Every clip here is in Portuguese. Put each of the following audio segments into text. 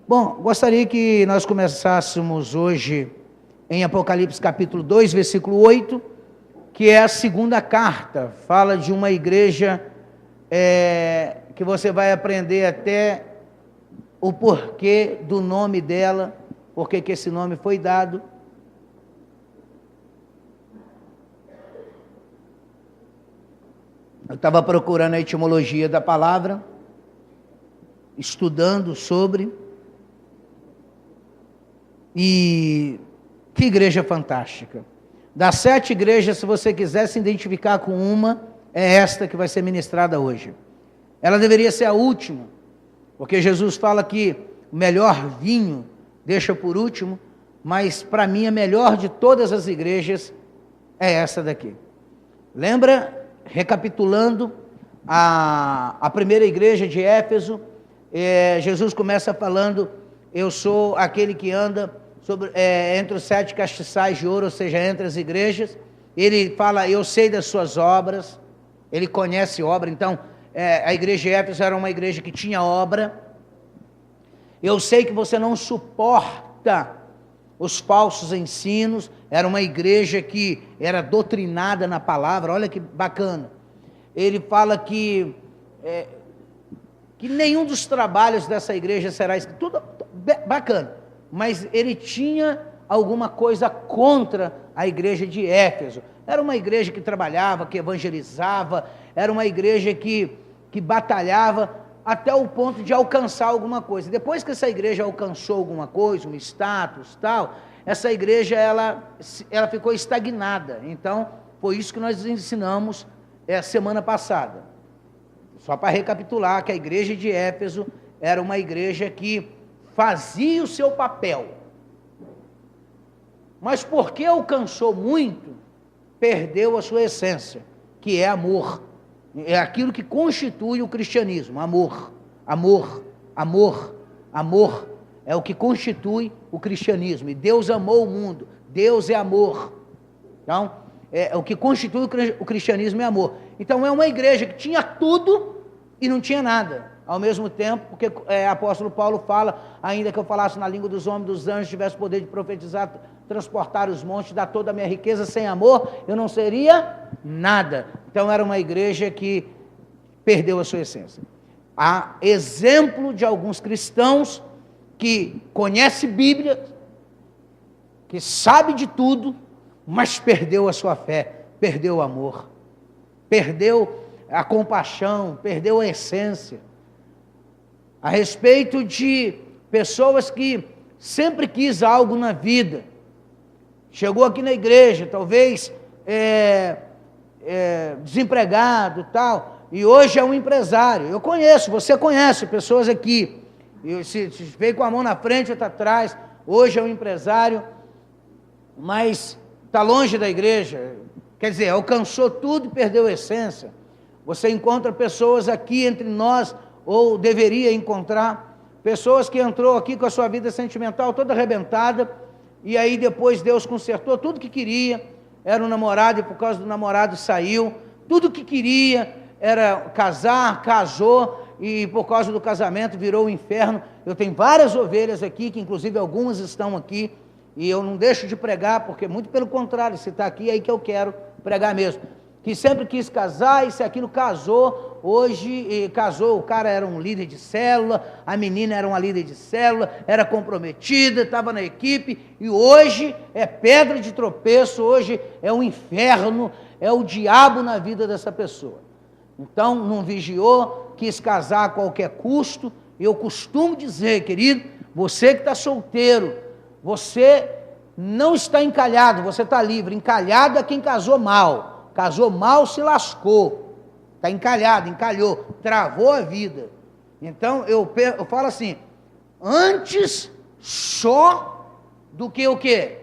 Bom, gostaria que nós começássemos hoje em Apocalipse capítulo 2, versículo 8, que é a segunda carta, fala de uma igreja que você vai aprender até o porquê do nome dela, porque que esse nome foi dado. Eu estava procurando a etimologia da palavra, estudando sobre, e que igreja fantástica. Das 7 igrejas, se você quiser se identificar com uma, é esta que vai ser ministrada hoje. Ela deveria ser a última, porque Jesus fala que o melhor vinho deixa por último, mas para mim a melhor de todas as igrejas é essa daqui. Lembra, recapitulando, a primeira igreja de Éfeso, Jesus começa falando, eu sou aquele que anda entre os 7 castiçais de ouro, ou seja, entre as igrejas. Ele fala, eu sei das suas obras, ele conhece obra. Então, a igreja de Éfeso era uma igreja que tinha obra. Eu sei que você não suporta os falsos ensinos, era uma igreja que era doutrinada na palavra, olha que bacana. Ele fala que nenhum dos trabalhos dessa igreja será escrito, tudo bacana, mas ele tinha alguma coisa contra a igreja de Éfeso. Era uma igreja que trabalhava, que evangelizava, era uma igreja que batalhava até o ponto de alcançar alguma coisa. Depois que essa igreja alcançou alguma coisa, um status, tal, essa igreja ela ficou estagnada. Então, foi isso que nós ensinamos semana passada. Só para recapitular, que a igreja de Éfeso era uma igreja que fazia o seu papel, mas porque alcançou muito, perdeu a sua essência, que é amor. É aquilo que constitui o cristianismo, amor, amor, amor, amor, é o que constitui o cristianismo, e Deus amou o mundo, Deus é amor. Então, o que constitui o cristianismo é amor. Então é uma igreja que tinha tudo e não tinha nada, ao mesmo tempo, porque apóstolo Paulo fala, ainda que eu falasse na língua dos homens, dos anjos, tivesse poder de profetizar, transportar os montes, dar toda a minha riqueza, sem amor, eu não seria nada. Então era uma igreja que perdeu a sua essência. Há exemplo de alguns cristãos que conhecem Bíblia, que sabe de tudo, mas perdeu a sua fé, perdeu o amor, perdeu a compaixão, perdeu a essência. A respeito de pessoas que sempre quis algo na vida, chegou aqui na igreja, talvez desempregado e tal, e hoje é um empresário. Eu conheço, você conhece pessoas aqui, se veio com a mão na frente ou está atrás, hoje é um empresário, mas está longe da igreja, quer dizer, alcançou tudo e perdeu a essência. Você encontra pessoas aqui entre nós, ou deveria encontrar, pessoas que entrou aqui com a sua vida sentimental toda arrebentada, e aí depois Deus consertou tudo que queria, era um namorado e por causa do namorado saiu, tudo que queria era casar, casou, e por causa do casamento virou o inferno. Eu tenho várias ovelhas aqui, que inclusive algumas estão aqui, e eu não deixo de pregar, porque muito pelo contrário, se está aqui, é aí que eu quero pregar mesmo, que sempre quis casar, e se aquilo casou, hoje casou, o cara era um líder de célula, a menina era uma líder de célula, era comprometida, estava na equipe, e hoje é pedra de tropeço, hoje é um inferno, é o diabo na vida dessa pessoa. Então, não vigiou, quis casar a qualquer custo. Eu costumo dizer, querido, você que está solteiro, você não está encalhado, você está livre. Encalhado é quem casou mal, se lascou, está encalhado, encalhou, travou a vida. Então eu falo assim, antes só do que o quê?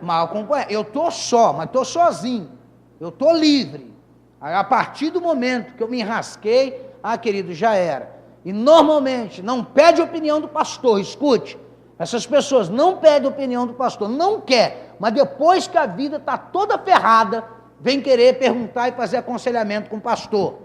Mal acompanhado. Eu estou só, mas estou sozinho, eu estou livre. A partir do momento que eu me enrasquei, querido, já era. E normalmente não pede opinião do pastor, escute, essas pessoas não pedem opinião do pastor, não quer, mas depois que a vida está toda ferrada, vem querer perguntar e fazer aconselhamento com o pastor.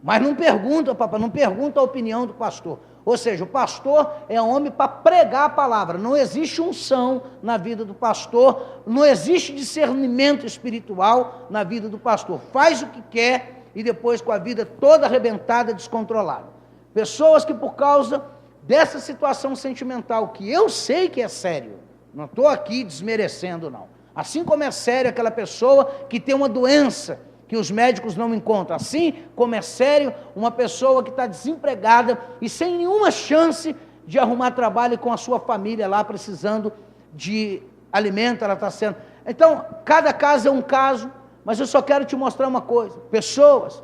Mas não pergunta, papai, não pergunta a opinião do pastor. Ou seja, o pastor é homem para pregar a palavra. Não existe unção na vida do pastor, não existe discernimento espiritual na vida do pastor. Faz o que quer e depois com a vida toda arrebentada, descontrolada. Pessoas que por causa dessa situação sentimental, que eu sei que é sério, não estou aqui desmerecendo não, assim como é sério aquela pessoa que tem uma doença que os médicos não encontram, assim como é sério uma pessoa que está desempregada e sem nenhuma chance de arrumar trabalho com a sua família lá precisando de alimento, ela está sendo... Então, cada caso é um caso, mas eu só quero te mostrar uma coisa, pessoas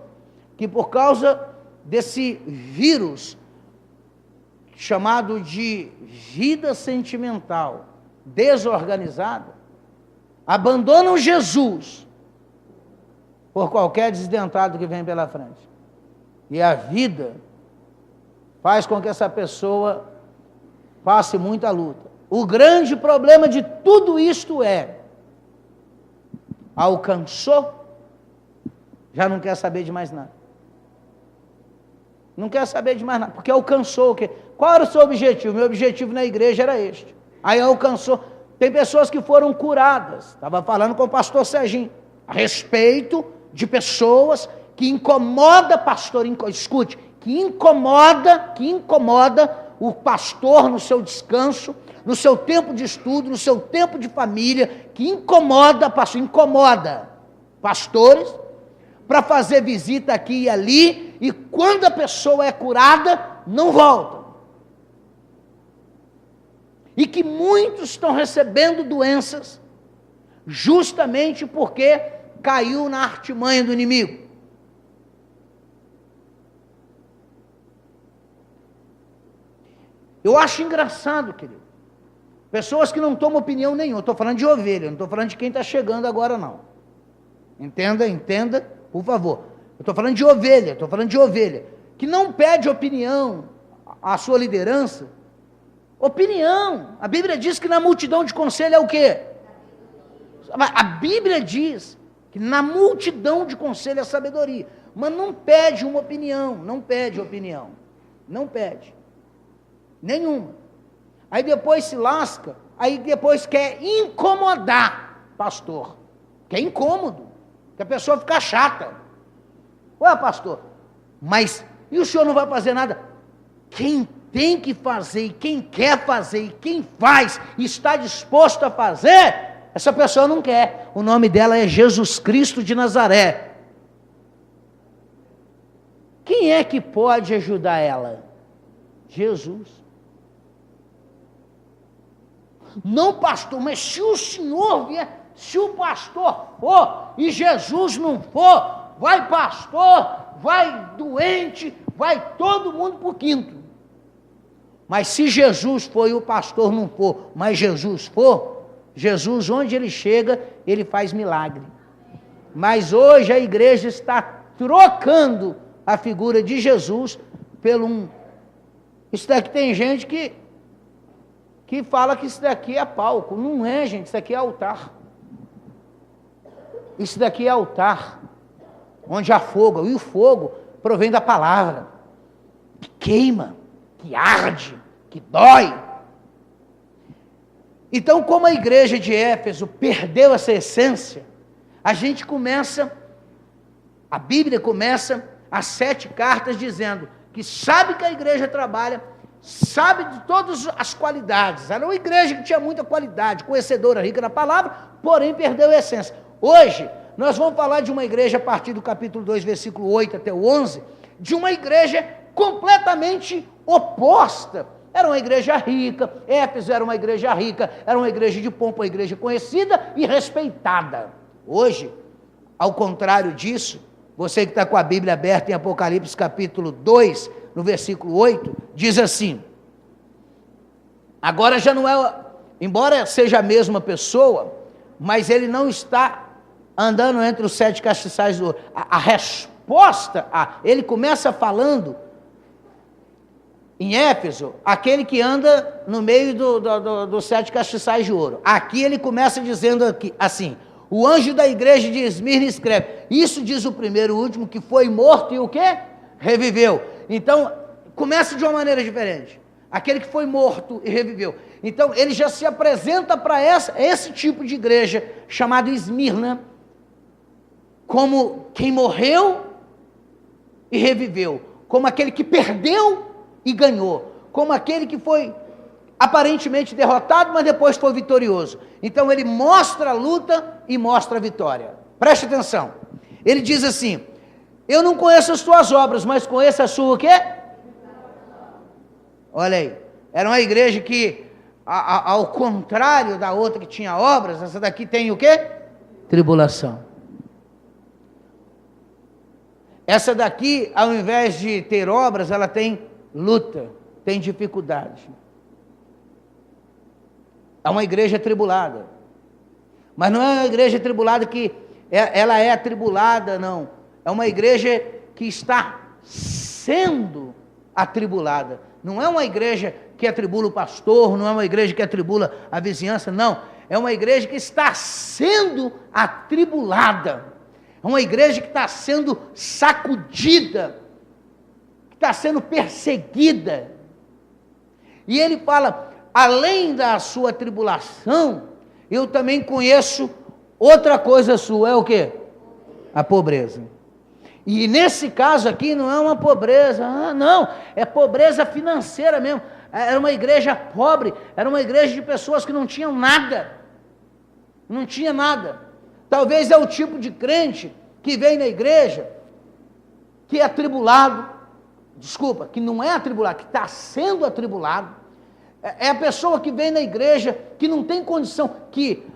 que por causa desse vírus chamado de vida sentimental desorganizada, abandonam Jesus por qualquer desdentado que vem pela frente. E a vida faz com que essa pessoa passe muita luta. O grande problema de tudo isto é, alcançou, já não quer saber de mais nada. Não quer saber de mais nada, porque alcançou o quê? Qual era o seu objetivo? Meu objetivo na igreja era este. Aí alcançou. Tem pessoas que foram curadas. Estava falando com o pastor Serginho a respeito de pessoas que incomoda pastor, escute, que incomoda o pastor no seu descanso, no seu tempo de estudo, no seu tempo de família, que incomoda pastores, para fazer visita aqui e ali, e quando a pessoa é curada, não volta. E que muitos estão recebendo doenças, justamente porque caiu na artimanha do inimigo. Eu acho engraçado, querido, pessoas que não tomam opinião nenhuma, eu estou falando de ovelha, não estou falando de quem está chegando agora não, entenda, por favor, eu estou falando de ovelha, que não pede opinião à sua liderança, opinião, a Bíblia diz que na multidão de conselho é o quê? A Bíblia diz que na multidão de conselho é sabedoria, mas não pede uma opinião, não pede nenhuma, aí depois se lasca, aí depois quer incomodar pastor, que é incômodo, que a pessoa fica chata, ué pastor, mas e o senhor não vai fazer nada? Quem tem que fazer, e quem quer fazer, e quem faz, e está disposto a fazer, essa pessoa não quer. O nome dela é Jesus Cristo de Nazaré. Quem é que pode ajudar ela? Jesus. Não, pastor, mas se o senhor vier, se o pastor for, e Jesus não for, vai pastor, vai doente, vai todo mundo para o quinto. Mas se Jesus for e o pastor não for, mas Jesus for, Jesus, onde ele chega, ele faz milagre. Mas hoje a igreja está trocando a figura de Jesus pelo um... Isso daqui tem gente que fala que isso daqui é palco. Não é, gente, isso daqui é altar. Isso daqui é altar, onde há fogo, e o fogo provém da palavra, que queima, que arde, que dói. Então, como a igreja de Éfeso perdeu essa essência, a gente começa, a Bíblia começa as 7 cartas dizendo que sabe que a igreja trabalha, sabe de todas as qualidades, era uma igreja que tinha muita qualidade, conhecedora, rica na palavra, porém perdeu a essência. Hoje, nós vamos falar de uma igreja, a partir do capítulo 2, versículo 8 até o 11, de uma igreja completamente oposta. Era uma igreja rica, Éfeso era uma igreja rica, era uma igreja de pompa, uma igreja conhecida e respeitada. Hoje, ao contrário disso, você que está com a Bíblia aberta em Apocalipse capítulo 2, no versículo 8, diz assim, agora já não é, embora seja a mesma pessoa, mas ele não está andando entre os 7 castiçais do ouro. A resposta, ele começa falando, em Éfeso, aquele que anda no meio dos 7 castiçais de ouro. Aqui ele começa dizendo assim, o anjo da igreja de Esmirna escreve, isso diz o primeiro e o último, que foi morto e o quê? Reviveu. Então, começa de uma maneira diferente. Aquele que foi morto e reviveu. Então, ele já se apresenta para esse tipo de igreja, chamado Esmirna, como quem morreu e reviveu, como aquele que perdeu e ganhou, como aquele que foi aparentemente derrotado, mas depois foi vitorioso. Então, ele mostra a luta e mostra a vitória. Preste atenção. Ele diz assim: eu não conheço as tuas obras, mas conheço a sua o quê? Olha aí, era uma igreja que, ao contrário da outra que tinha obras, essa daqui tem o quê? Tribulação. Essa daqui, ao invés de ter obras, ela tem luta, tem dificuldade. É uma igreja atribulada. Mas não é uma igreja atribulada que ela é atribulada, não. É uma igreja que está sendo atribulada. Não é uma igreja que atribula o pastor, não é uma igreja que atribula a vizinhança, não. É uma igreja que está sendo atribulada. É uma igreja que está sendo sacudida, que está sendo perseguida. E ele fala: além da sua tribulação, eu também conheço outra coisa sua. É o quê? A pobreza. E nesse caso aqui não é uma pobreza, não, é pobreza financeira mesmo. Era uma igreja pobre, era uma igreja de pessoas que não tinham nada. Não tinha nada. Talvez é o tipo de crente que vem na igreja, que é atribulado, que não é atribulado, que está sendo atribulado. É a pessoa que vem na igreja, que não tem condição, que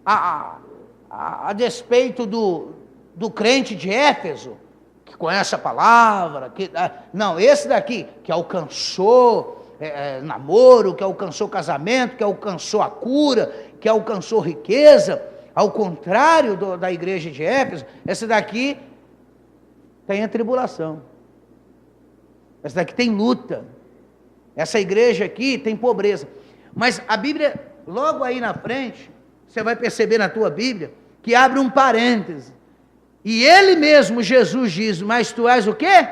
a despeito do crente de Éfeso, que conhece a palavra, não, esse daqui, que alcançou namoro, que alcançou casamento, que alcançou a cura, que alcançou riqueza, ao contrário da igreja de Éfeso, esse daqui tem a tribulação, esse daqui tem luta, essa igreja aqui tem pobreza. Mas a Bíblia, logo aí na frente, você vai perceber na tua Bíblia, que abre um parêntese, e ele mesmo, Jesus, diz: mas tu és o quê?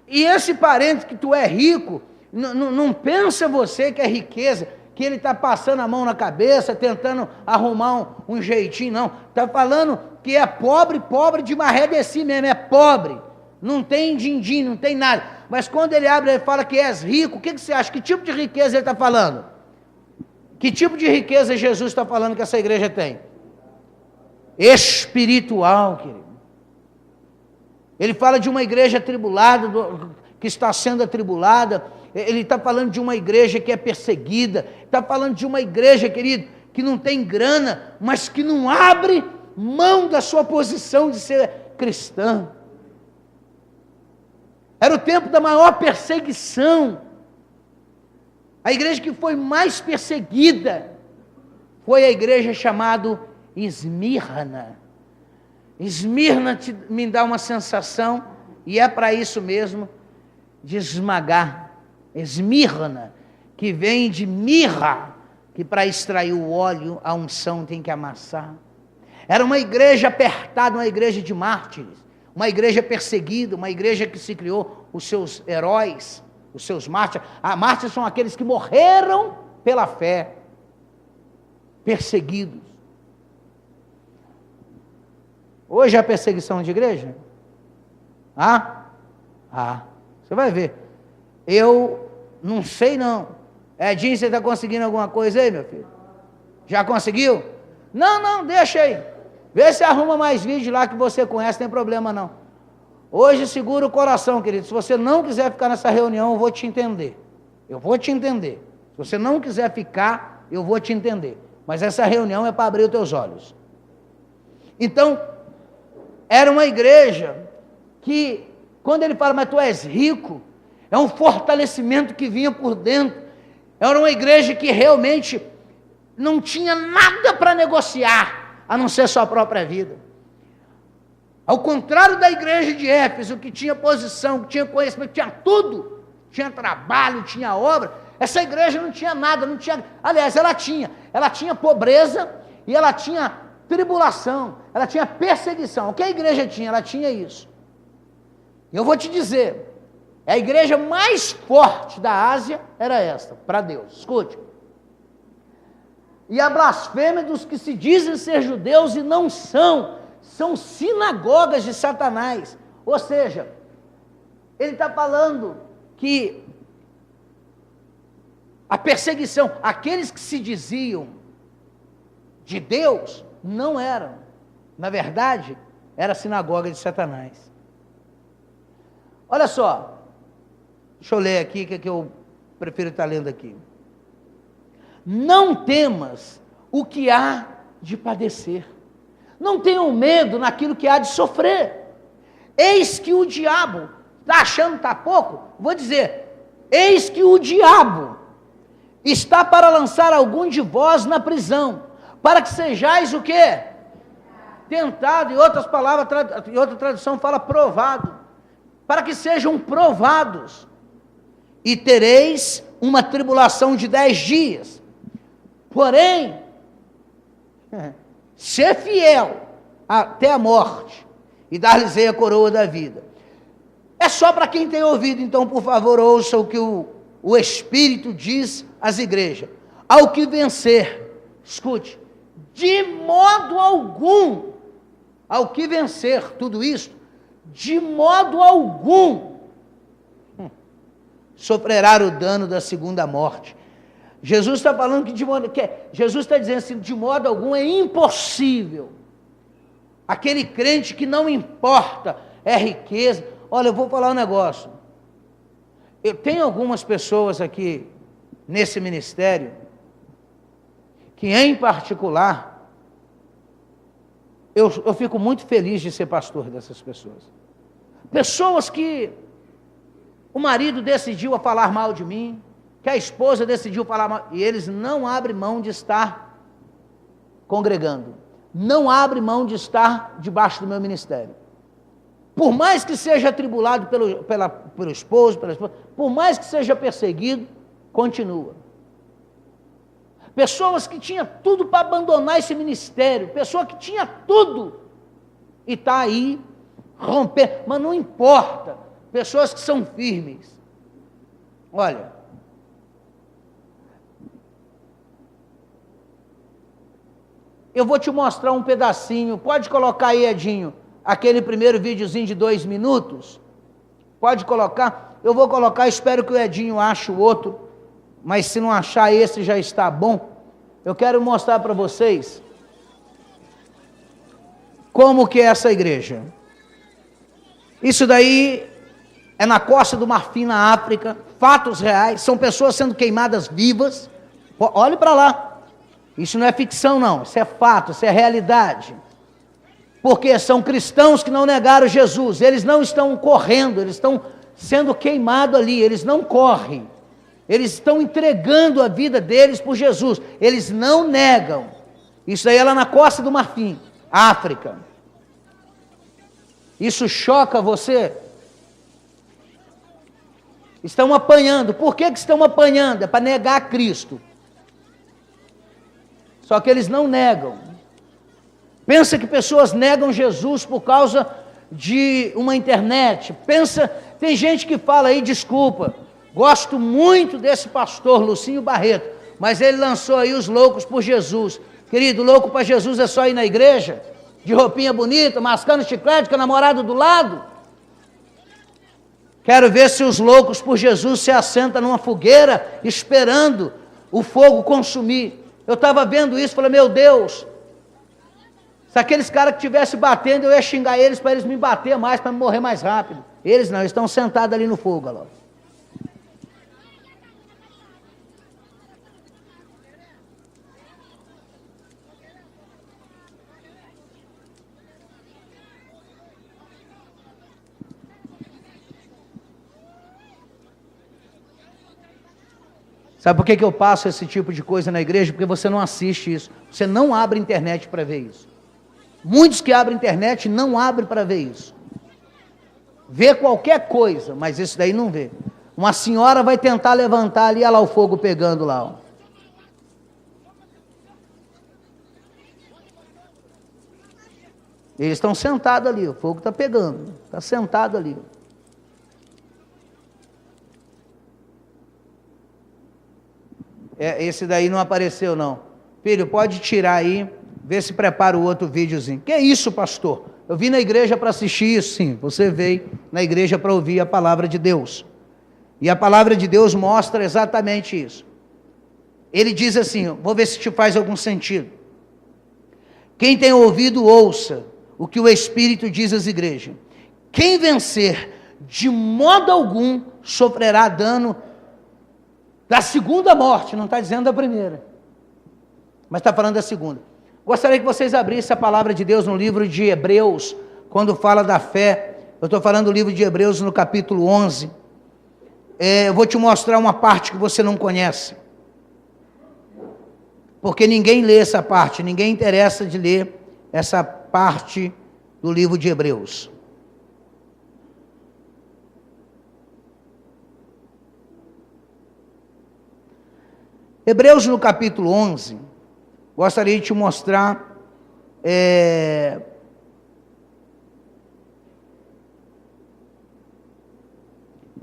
E esse parêntese que tu é rico, não pensa você que é riqueza, que ele está passando a mão na cabeça, tentando arrumar um jeitinho, não. Está falando que é pobre, pobre de maré de si mesmo, é pobre, não tem din-din, não tem nada. Mas quando ele abre, ele fala que és rico. O que você acha? Que tipo de riqueza ele está falando? Que tipo de riqueza Jesus está falando que essa igreja tem? Espiritual, querido. Ele fala de uma igreja atribulada, que está sendo atribulada. Ele está falando de uma igreja que é perseguida. Está falando de uma igreja, querido, que não tem grana, mas que não abre mão da sua posição de ser cristã. Era o tempo da maior perseguição. A igreja que foi mais perseguida foi a igreja chamada Esmirna. Esmirna me dá uma sensação, e é para isso mesmo, de esmagar. Esmirna, que vem de mirra, que para extrair o óleo, a unção tem que amassar. Era uma igreja apertada, uma igreja de mártires, uma igreja perseguida, uma igreja que se criou os seus heróis, os seus mártires. Mártires são aqueles que morreram pela fé, perseguidos. Hoje é perseguição de igreja? Você vai ver. Eu não sei não. Edinho, você está conseguindo alguma coisa aí, meu filho? Já conseguiu? Não, deixa aí. Vê se arruma mais vídeo lá que você conhece, não tem problema não. Hoje segura o coração, querido. Se você não quiser ficar nessa reunião, eu vou te entender. Eu vou te entender. Se você não quiser ficar, eu vou te entender. Mas essa reunião é para abrir os teus olhos. Então, era uma igreja que, quando ele fala, mas tu és rico, é um fortalecimento que vinha por dentro. Era uma igreja que realmente não tinha nada para negociar, a não ser sua própria vida. Ao contrário da igreja de Éfeso, que tinha posição, que tinha conhecimento, tinha tudo, tinha trabalho, tinha obra, essa igreja não tinha nada, não tinha, aliás, ela tinha pobreza, e ela tinha tribulação, ela tinha perseguição. O que a igreja tinha? Ela tinha isso. Eu vou te dizer, A igreja mais forte da Ásia era esta, para Deus. Escute. E a blasfêmia dos que se dizem ser judeus e não são sinagogas de Satanás. Ou seja, ele está falando que a perseguição, aqueles que se diziam de Deus, não eram. Na verdade, era a sinagoga de Satanás. Olha só, deixa eu ler aqui, que eu prefiro estar lendo aqui. Não temas o que há de padecer. Não tenham medo naquilo que há de sofrer. Eis que o diabo, está achando que está pouco? Vou dizer, eis que o diabo está para lançar algum de vós na prisão, para que sejais o quê? Tentado, em outras palavras, em outra tradução fala provado, para que sejam provados, e tereis uma tribulação de 10 dias, porém, ser fiel até a morte, e dar-lhes-ei a coroa da vida. É só para quem tem ouvido, então, por favor, ouça o que o Espírito diz às igrejas. Ao que vencer, escute, de modo algum, ao que vencer tudo isso, de modo algum, sofrerá o dano da segunda morte. Jesus está falando Jesus está dizendo assim, de modo algum é impossível. Aquele crente que não importa, é riqueza. Olha, eu vou falar um negócio. Eu tenho algumas pessoas aqui, nesse ministério, que em particular, eu fico muito feliz de ser pastor dessas pessoas. Pessoas que o marido decidiu a falar mal de mim, que a esposa decidiu falar mal, e eles não abrem mão de estar congregando, não abrem mão de estar debaixo do meu ministério. Por mais que seja atribulado pelo esposo, pela esposa, por mais que seja perseguido, continua. Pessoas que tinham tudo para abandonar esse ministério, pessoa que tinha tudo, e está aí, rompendo, mas não importa, pessoas que são firmes. Olha, eu vou te mostrar um pedacinho, pode colocar aí, Edinho, aquele primeiro videozinho de 2 minutos, pode colocar, eu vou colocar, espero que o Edinho ache o outro, mas se não achar esse já está bom. Eu quero mostrar para vocês como que é essa igreja. Isso daí é na Costa do Marfim, na África, fatos reais, são pessoas sendo queimadas vivas. Olhe para lá, isso não é ficção não, isso é fato, isso é realidade. Porque são cristãos que não negaram Jesus, eles não estão correndo, eles estão sendo queimados ali, eles não correm. Eles estão entregando a vida deles por Jesus. Eles não negam. Isso aí é lá na Costa do Marfim, África. Isso choca você? Estão apanhando. Por que estão apanhando? É para negar a Cristo. Só que eles não negam. Pensa que pessoas negam Jesus por causa de uma internet. Pensa, tem gente que fala aí, desculpa, gosto muito desse pastor Lucinho Barreto, mas ele lançou aí os loucos por Jesus. Querido, louco para Jesus é só ir na igreja, de roupinha bonita, mascando chiclete com a namorada do lado? Quero ver se os loucos por Jesus se assentam numa fogueira, esperando o fogo consumir. Eu estava vendo isso, falei, meu Deus, se aqueles caras que estivessem batendo, eu ia xingar eles para eles me bater mais, para me morrer mais rápido. Eles não, eles estão sentados ali no fogo, olha lá. Sabe por que eu passo esse tipo de coisa na igreja? Porque você não assiste isso. Você não abre internet para ver isso. Muitos que abrem internet não abrem para ver isso. Vê qualquer coisa, mas isso daí não vê. Uma senhora vai tentar levantar ali, olha lá o fogo pegando lá. Ó. Eles estão sentados ali, o fogo está pegando. Está sentado ali. Esse daí não apareceu, não. Filho, pode tirar aí, vê se prepara o outro videozinho. Que isso, pastor? Eu vim na igreja para assistir isso, sim. Você veio na igreja para ouvir a palavra de Deus. E a palavra de Deus mostra exatamente isso. Ele diz assim, vou ver se te faz algum sentido. Quem tem ouvido, ouça o que o Espírito diz às igrejas. Quem vencer, de modo algum, sofrerá dano da segunda morte. Não está dizendo da primeira, mas está falando da segunda. Gostaria que vocês abrissem a palavra de Deus no livro de Hebreus, quando fala da fé. Eu estou falando do livro de Hebreus no capítulo 11. Eu vou te mostrar uma parte que você não conhece. Porque ninguém lê essa parte, ninguém interessa de ler essa parte do livro de Hebreus. Hebreus no capítulo 11, gostaria de te mostrar,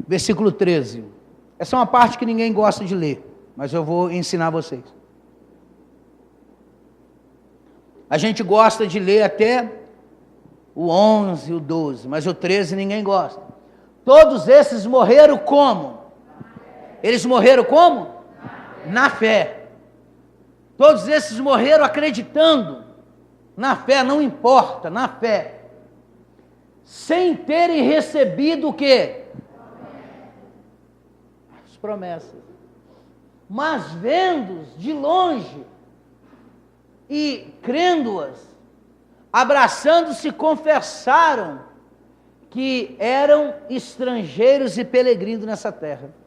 versículo 13. Essa é uma parte que ninguém gosta de ler, mas eu vou ensinar vocês. A gente gosta de ler até o 11, o 12, mas o 13 ninguém gosta. Todos esses morreram como? Eles morreram como? Na fé. Todos esses morreram acreditando na fé, não importa, na fé. Sem terem recebido o quê? As promessas. Mas vendo-os de longe e crendo-as, abraçando-se, confessaram que eram estrangeiros e peregrinos nessa terra.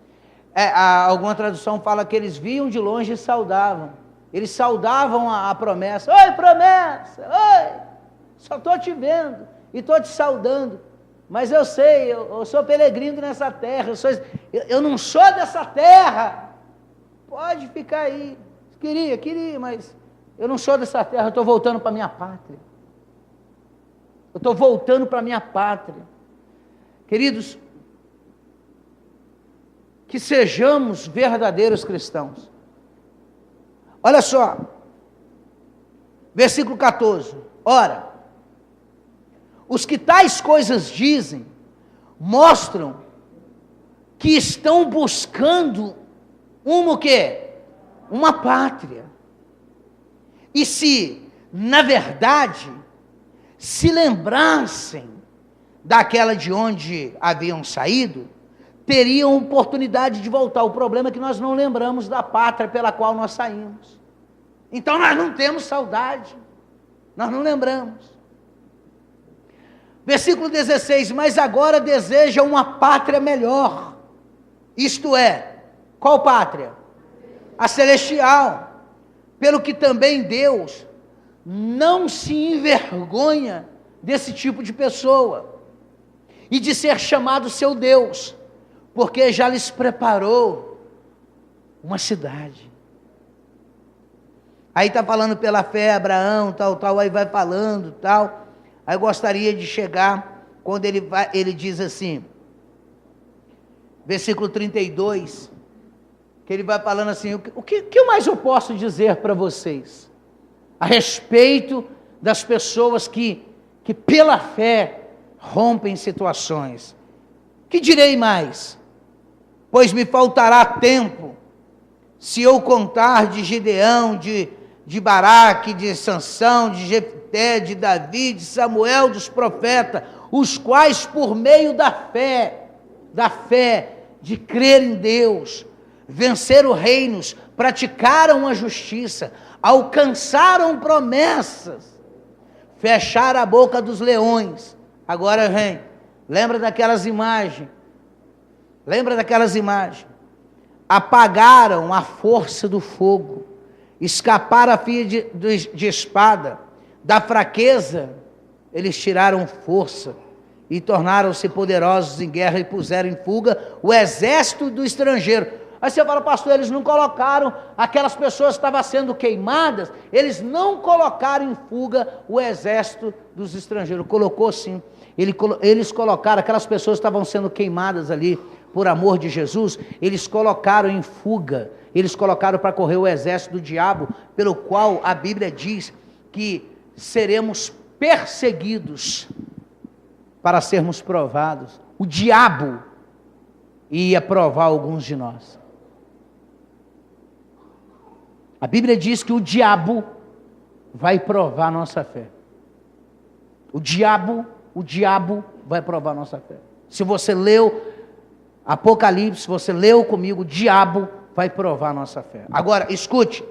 Alguma tradução fala que eles viam de longe e saudavam. Eles saudavam a promessa. Oi, promessa! Oi! Só estou te vendo e estou te saudando. Mas eu sei, eu sou peregrino nessa terra. Eu não sou dessa terra. Pode ficar aí. Queria, mas eu não sou dessa terra. Eu estou voltando para a minha pátria. Eu estou voltando para a minha pátria. Queridos, que sejamos verdadeiros cristãos. Olha só, versículo 14. Ora, os que tais coisas dizem, mostram que estão buscando o quê? Uma pátria. E se, na verdade, se lembrassem daquela de onde haviam saído, teriam oportunidade de voltar. O problema é que nós não lembramos da pátria pela qual nós saímos. Então nós não temos saudade, nós não lembramos. Versículo 16, mas agora deseja uma pátria melhor. Isto é, qual pátria? A celestial. Pelo que também Deus não se envergonha desse tipo de pessoa e de ser chamado seu Deus, porque já lhes preparou uma cidade. Aí está falando pela fé, Abraão, tal, aí vai falando, tal. Aí gostaria de chegar, quando ele diz assim, versículo 32, que ele vai falando assim, o que mais eu posso dizer para vocês? A respeito das pessoas que pela fé rompem situações. Que direi mais? Pois me faltará tempo, se eu contar de Gideão, de Baraque, de Sansão, de Jefté, de Davi, de Samuel, dos profetas, os quais por meio da fé, de crer em Deus, venceram reinos, praticaram a justiça, alcançaram promessas, fecharam a boca dos leões. Agora vem, lembra daquelas imagens, apagaram a força do fogo, escaparam a fio de espada, da fraqueza eles tiraram força, e tornaram-se poderosos em guerra, e puseram em fuga o exército do estrangeiro. Aí você fala, pastor, eles não colocaram, aquelas pessoas que estavam sendo queimadas, eles não colocaram em fuga o exército dos estrangeiros. Colocou sim, eles colocaram, aquelas pessoas que estavam sendo queimadas ali, por amor de Jesus, eles colocaram em fuga, eles colocaram para correr o exército do diabo, pelo qual a Bíblia diz que seremos perseguidos para sermos provados. O diabo ia provar alguns de nós. A Bíblia diz que o diabo vai provar a nossa fé. O diabo vai provar a nossa fé. Se você leu Apocalipse, se você leu comigo, o diabo vai provar a nossa fé. Agora, escute.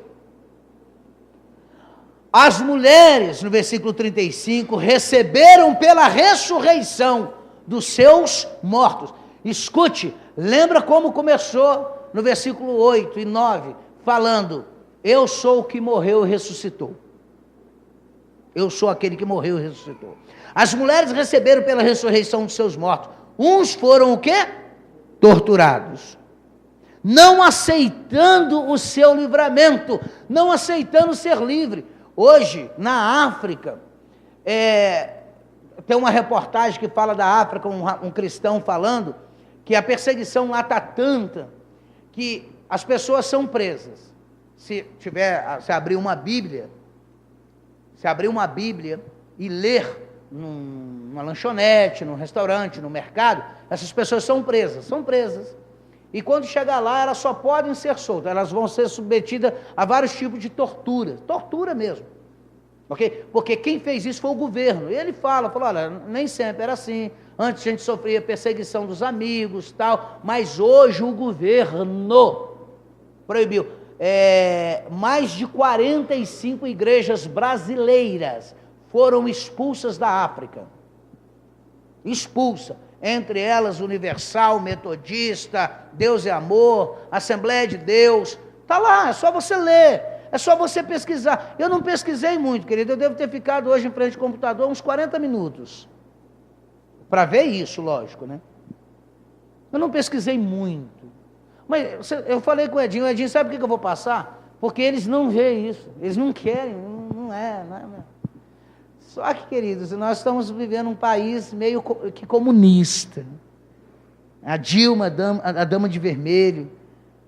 As mulheres, no versículo 35, receberam pela ressurreição dos seus mortos. Escute, lembra como começou no versículo 8 e 9, falando: eu sou o que morreu e ressuscitou. Eu sou aquele que morreu e ressuscitou. As mulheres receberam pela ressurreição dos seus mortos. Uns foram o quê? Torturados. Não aceitando o seu livramento, não aceitando ser livre. Hoje, na África, tem uma reportagem que fala da África, um cristão falando que a perseguição lá está tanta que as pessoas são presas. Se abrir uma Bíblia e ler numa lanchonete, num restaurante, no mercado, essas pessoas são presas. E quando chegar lá, elas só podem ser soltas, elas vão ser submetidas a vários tipos de tortura mesmo. Okay? Porque quem fez isso foi o governo. E ele falou, olha, nem sempre era assim. Antes a gente sofria perseguição dos amigos, tal, mas hoje o governo proibiu. Mais de 45 igrejas brasileiras foram expulsas da África. Expulsa. Entre elas Universal, Metodista, Deus é Amor, Assembleia de Deus. Está lá, é só você ler, é só você pesquisar. Eu não pesquisei muito, querido, eu devo ter ficado hoje em frente ao computador uns 40 minutos. Para ver isso, lógico, né? Eu não pesquisei muito. Mas eu falei com o Edinho, sabe por que eu vou passar? Porque eles não veem isso, eles não querem, não é. Só que, queridos, nós estamos vivendo um país meio que comunista. A Dilma, a dama de vermelho,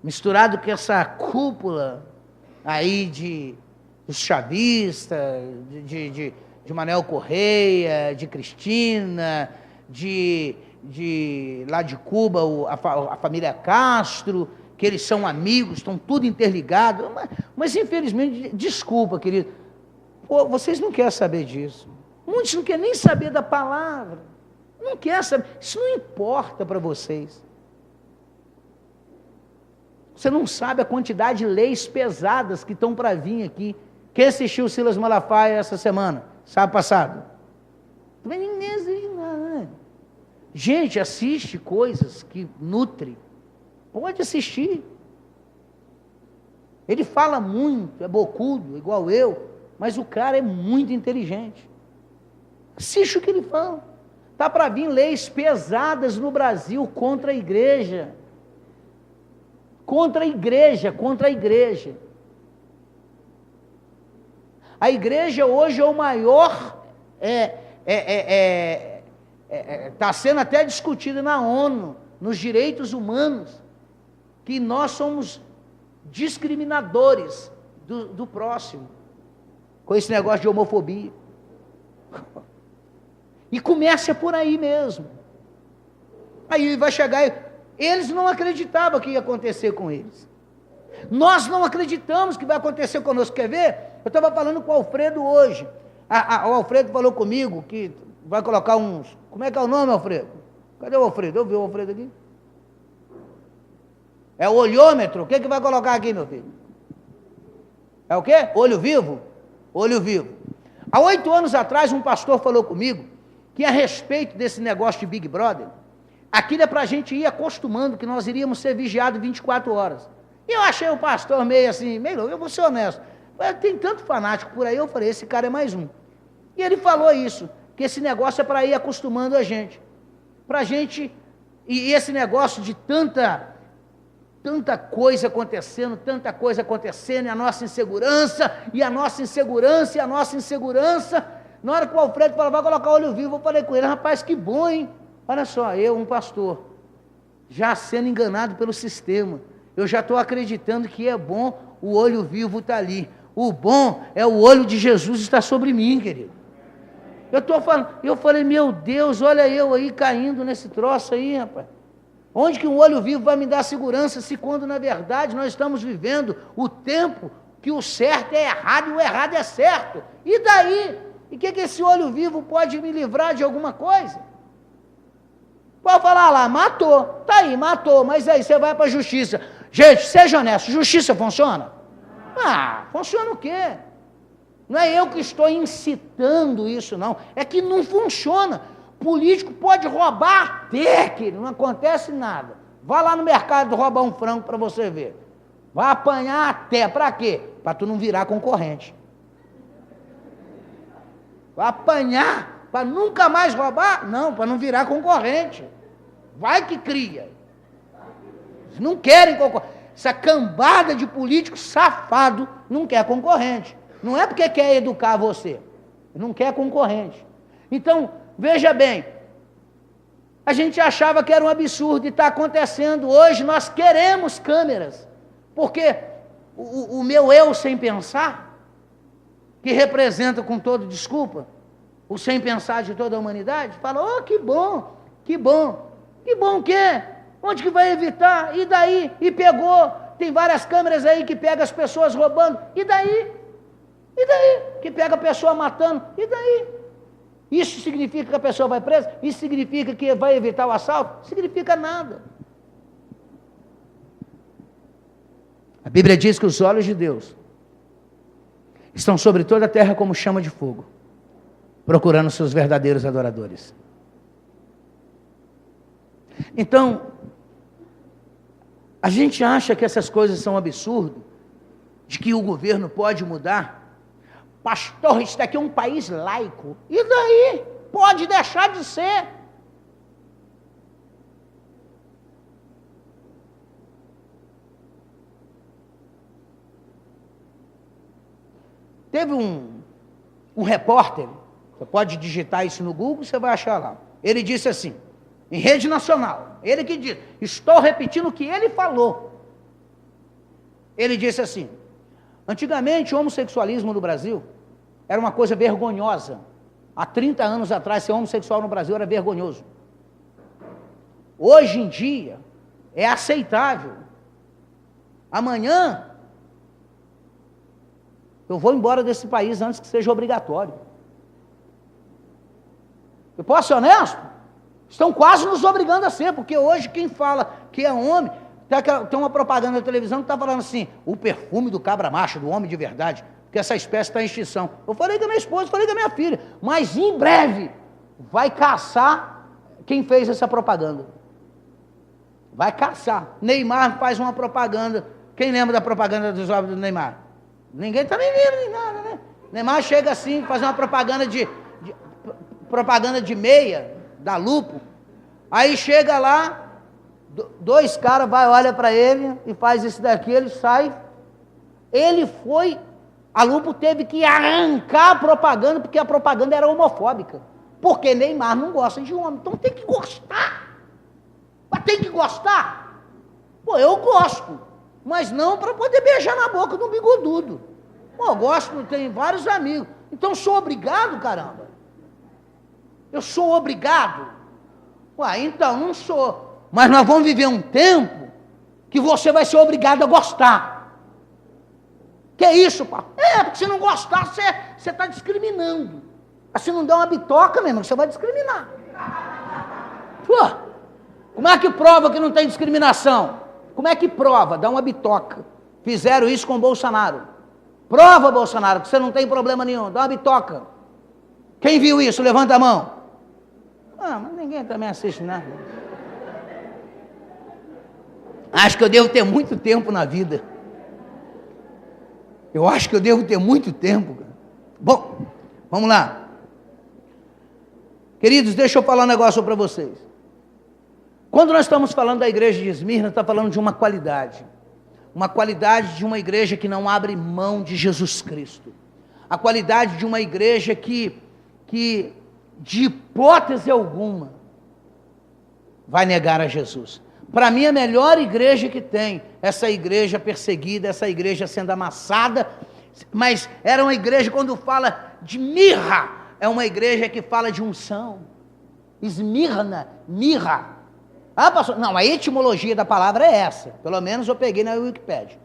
misturado com essa cúpula aí dos chavistas, de Manuel Correia, de Cristina, lá de Cuba, a família Castro, que eles são amigos, estão tudo interligados. Mas infelizmente, desculpa, querido, vocês não querem saber disso. Muitos não querem nem saber da palavra. Não querem saber. Isso não importa para vocês. Você não sabe a quantidade de leis pesadas que estão para vir aqui. Quem assistiu o Silas Malafaia essa semana? Sábado passado? Também nem existe nada. Gente, assiste coisas que nutrem. Pode assistir. Ele fala muito, é bocudo, igual eu. Mas o cara é muito inteligente. Assiste o que ele fala. Está para vir leis pesadas no Brasil contra a igreja. Contra a igreja. A igreja hoje é o maior, está sendo até discutido na ONU, nos direitos humanos, que nós somos discriminadores do próximo. Com esse negócio de homofobia. E começa por aí mesmo. Aí vai chegar, eles não acreditavam que ia acontecer com eles. Nós não acreditamos que vai acontecer conosco. Quer ver? Eu estava falando com o Alfredo hoje. O Alfredo falou comigo que vai colocar uns... Como é que é o nome, Alfredo? Cadê o Alfredo? Eu vi o Alfredo aqui. É o olhômetro. O que vai colocar aqui, meu filho? É o quê? Olho vivo? Olho vivo. Há 8 anos atrás, um pastor falou comigo que a respeito desse negócio de Big Brother, aquilo é para a gente ir acostumando que nós iríamos ser vigiados 24 horas. E eu achei o pastor meio assim, eu vou ser honesto. Tem tanto fanático por aí, eu falei, esse cara é mais um. E ele falou isso, que esse negócio é para ir acostumando a gente. Para a gente, e esse negócio de tanta coisa acontecendo, e a nossa insegurança, na hora que o Alfredo falou, vai colocar olho vivo, eu falei com ele, rapaz, que bom, hein? Olha só, eu, um pastor, já sendo enganado pelo sistema. Eu já estou acreditando que é bom, o olho vivo está ali. O bom é o olho de Jesus estar sobre mim, querido. Eu falei, meu Deus, olha eu aí caindo nesse troço aí, rapaz. Onde que um olho vivo vai me dar segurança, se quando na verdade nós estamos vivendo o tempo que o certo é errado e o errado é certo? E daí? E o que esse olho vivo pode me livrar de alguma coisa? Pode falar lá, matou, tá aí, matou, mas aí você vai para a justiça. Gente, seja honesto, justiça funciona? Ah, funciona o quê? Não é eu que estou incitando isso, não. É que não funciona. Político pode roubar até, que não acontece nada. Vá lá no mercado roubar um frango para você ver. Vai apanhar até, para quê? Para tu não virar concorrente. Vai apanhar para nunca mais roubar? Não, para não virar concorrente. Vai que cria. Eles não querem concorrente. Essa cambada de políticos safado não quer concorrente. Não é porque quer educar você, não quer concorrente. Então, veja bem, a gente achava que era um absurdo e está acontecendo. Hoje nós queremos câmeras, porque o meu eu sem pensar, que representa, com todo desculpa, o sem pensar de toda a humanidade, fala, oh, que bom, que bom, que bom o quê? Onde que vai evitar? E daí? E pegou, tem várias câmeras aí que pegam as pessoas roubando, e daí? E daí? Que pega a pessoa matando, e daí? Isso significa que a pessoa vai presa? Isso significa que vai evitar o assalto? Significa nada. A Bíblia diz que os olhos de Deus estão sobre toda a terra como chama de fogo, procurando seus verdadeiros adoradores. Então, a gente acha que essas coisas são absurdas, de que o governo pode mudar. Pastor, isso daqui é um país laico. E daí? Pode deixar de ser. Teve um repórter, você pode digitar isso no Google, você vai achar lá. Ele disse assim, em rede nacional, ele que disse, estou repetindo o que ele falou. Ele disse assim, antigamente o homossexualismo no Brasil era uma coisa vergonhosa. Há 30 anos atrás, ser homossexual no Brasil era vergonhoso. Hoje em dia, é aceitável. Amanhã, eu vou embora desse país antes que seja obrigatório. Eu posso ser honesto? Estão quase nos obrigando a ser, porque hoje quem fala que é homem, tem uma propaganda na televisão que está falando assim, o perfume do cabra macho, do homem de verdade, porque essa espécie está em extinção. Eu falei com a minha esposa, falei com a minha filha, mas em breve vai caçar quem fez essa propaganda. Vai caçar. Neymar faz uma propaganda. Quem lembra da propaganda dos ovos do Neymar? Ninguém está nem vendo nem nada, né? Neymar chega assim, faz uma propaganda de meia, da Lupo. Aí chega lá, dois caras olha para ele e faz isso daqui, ele sai. Ele foi, a Lupo teve que arrancar a propaganda, porque a propaganda era homofóbica. Porque Neymar não gosta de homem. Então tem que gostar. Mas tem que gostar? Pô, eu gosto. Mas não para poder beijar na boca de um bigodudo. Pô, eu gosto, tenho vários amigos. Então sou obrigado, caramba. Eu sou obrigado? Ué, então, não sou. Mas nós vamos viver um tempo que você vai ser obrigado a gostar. Que é isso, pá? Porque se não gostar, você está discriminando. Se não der uma bitoca mesmo, você vai discriminar. Pô, como é que prova que não tem discriminação? Como é que prova? Dá uma bitoca. Fizeram isso com o Bolsonaro. Prova, Bolsonaro, que você não tem problema nenhum. Dá uma bitoca. Quem viu isso? Levanta a mão. Mas ninguém também assiste nada. Acho que eu devo ter muito tempo na vida. Eu acho que eu devo ter muito tempo. Bom, vamos lá. Queridos, deixa eu falar um negócio para vocês. Quando nós estamos falando da igreja de Esmirna, está falando de uma qualidade de uma igreja que não abre mão de Jesus Cristo, a qualidade de uma igreja que de hipótese alguma vai negar a Jesus. Para mim, a melhor igreja que tem, essa igreja perseguida, essa igreja sendo amassada, mas era uma igreja, quando fala de mirra, é uma igreja que fala de unção. Esmirna, mirra. Ah, pastor, não, a etimologia da palavra é essa, pelo menos eu peguei na Wikipédia.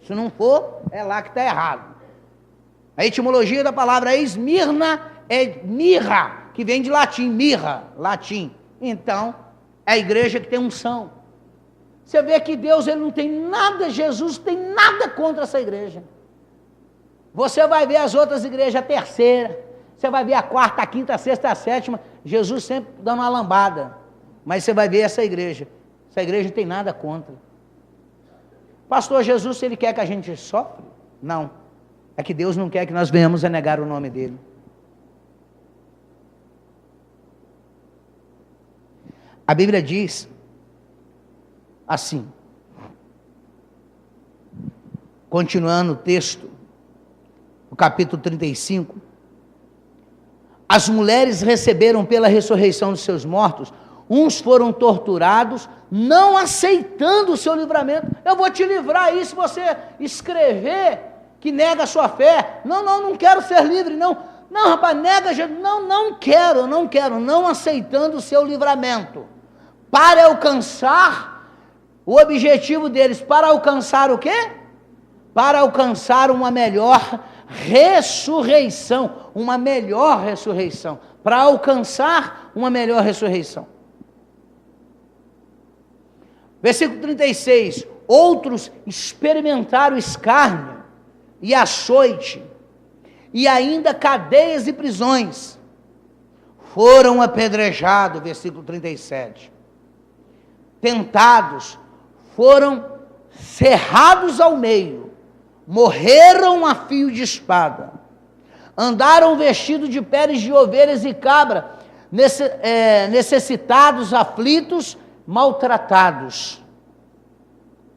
Se não for, é lá que está errado. A etimologia da palavra esmirna é mirra, que vem de latim, mirra, latim. Então, é a igreja que tem unção. Você vê que Deus, ele não tem nada, Jesus tem nada contra essa igreja. Você vai ver as outras igrejas, a terceira, você vai ver a quarta, a quinta, a sexta, a sétima, Jesus sempre dando uma lambada. Mas você vai ver essa igreja não tem nada contra. Pastor, Jesus, se ele quer que a gente sofre? Não. É que Deus não quer que nós venhamos a negar o nome dele. A Bíblia diz assim, continuando o texto, o capítulo 35, as mulheres receberam pela ressurreição dos seus mortos, uns foram torturados, não aceitando o seu livramento. Eu vou te livrar aí se você escrever que nega a sua fé. Não quero ser livre, não, rapaz, nega, não quero, não aceitando o seu livramento, para alcançar o objetivo deles, para alcançar o quê? Para alcançar uma melhor ressurreição, para alcançar uma melhor ressurreição. Versículo 36, outros experimentaram escárnio e açoite, e ainda cadeias e prisões, foram apedrejados, versículo 37, tentados, foram cerrados ao meio, morreram a fio de espada, andaram vestidos de peles de ovelhas e cabra, necessitados, aflitos, maltratados.